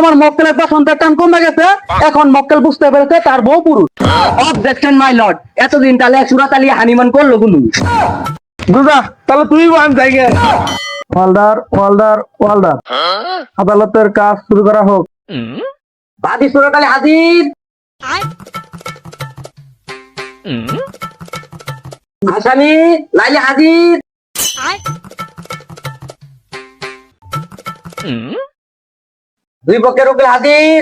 আমার মক্কেলের পছন্দের টান কমে গেছে, এখন মক্কেল বুঝতে পেরেছে তার বউ পুরুষ। অবজেকশন মাই লর্ড, এতদিন তাহলে সুরাত আলী হানিমান করলো গুলু। বুঝা তাহলে তুই বান জায়গা। ওয়াল্ডার ওয়াল্ডার ওয়াল্ডার, আদালতের কাজ শুরু করা হোক। বাদী সুরাত আলী হাজির। আসামি লাইলি হাজির। দুই পক্ষের উকিল হাজির।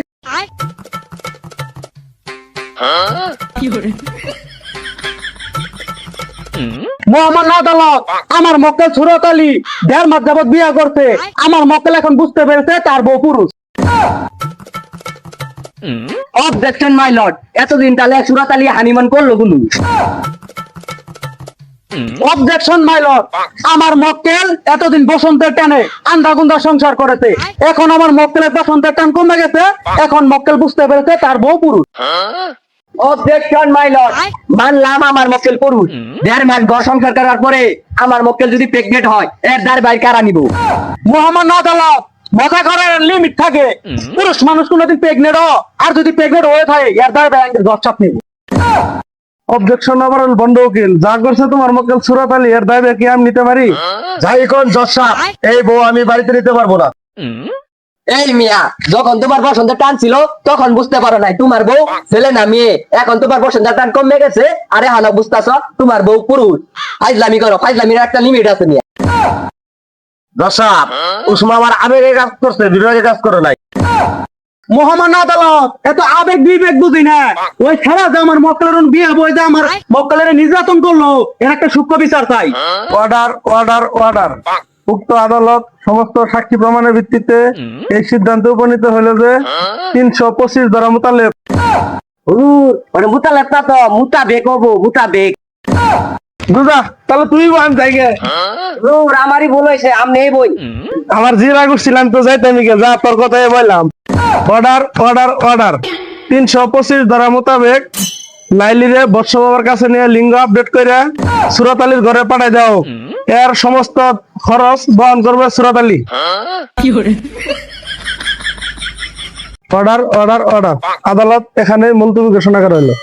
মোহাম্মদ আদালত, আমার মক্কেল সুরত আলী 1.5 মাস যাবত বিয়ে করছে। আমার মক্কেল এখন বুঝতে পেরেছে তার বউ পুরুষ। অবজেকশন মাই লর্ড, এতদিন তাহলে সুরাত আলী হানিমান করলো গুলু। অবজেকশন মাই লর্ড, আমার মক্কেল এতদিন বসন্তের টানে আন্ধাগুন্দা সংসার করেছে। এখন আমার মক্কেলের বসন্তের টান কমে গেছে, এখন মক্কেল বুঝতে পেরেছে তার বউ পুরুষ। অবজেকশন মাই লর্ড, মানলাম আমার মক্কেল পুরুষ। 1.5 মাস ঘর সংসার করার পরে আমার মক্কেল যদি প্রেগনেন্ট হয়, এর দ্বার বাইর কারা নিব? মোহাম্মদ আদালত, মজা করার লিমিট থাকে। পুরুষ মানুষ কোনোদিন প্রেগনেন্ট আর যদি প্রেগনেন্ট হয়ে থাকে, এর দ্বার বাইর গচ্ছাপ নিব। অবজেকশন ওভারঅল বন্ধ উকিল, যা করছে তোমার মক্কেল সুরাত আলী, এর দায় কি আমি নিতে পারি? যাই কোন জজ সাহেব, এই বউ আমি বাড়িতে নিতে পারবো না। এই মিয়া, যখন তোমার বসন্তের টান ছিল তখন বুঝতে পারো নাই তোমার বউ ছেলে না মেয়ে। এখন তোমার বসন্তের টান কমে গেছে, আরে হালো বুঝতেছ তোমার বউ পুরুষ। ফাইজলামি করো, ফাইজলামির একটা লিমিট আছে মিয়া। জজ সাহেব, উসমা আমার আবেগে কাজ করছে, বিবেকে কাজ করে নাই। মোহাম্মদ আদালত, এত আবেগ বিবেক বুঝি না। ওই ছাড়া যে আমার মক্কেলের বিয়ে বই যে আমার মক্কেলের নির্যাতন করলো, এর একটা সূক্ষ্ম বিচার চাই। অর্ডার অর্ডার অর্ডার, উক্ত আদালত সমস্ত সাক্ষী প্রমাণের ভিত্তিতে এই সিদ্ধান্তে উপনীত হলো যে 325 ধারা মোতালেব। ওরে মুতালেব না তো, মুতাবেক হবো, মুতাবেক। বুঝা তাহলে তুই বান জায়গা। আমারই ভুল হয়েছে, আমি এই বই। আমার যে রাগ উঠছিলাম তো যাইতে আমি যা তোর কথাই বললাম। অর্ডার অর্ডার অর্ডার, 325 ধারা মোতাবেক লাইলিরে বৎস বাবার কাছে নিয়ে লিঙ্গ আপডেট করে সুরাত আলীর ঘরে পাঠাই দাও। এর সমস্ত খরচ বহন করবে সুরাত আলী। অর্ডার অর্ডার অর্ডার, আদালত এখানে মুলতবি ঘোষণা করা হলো।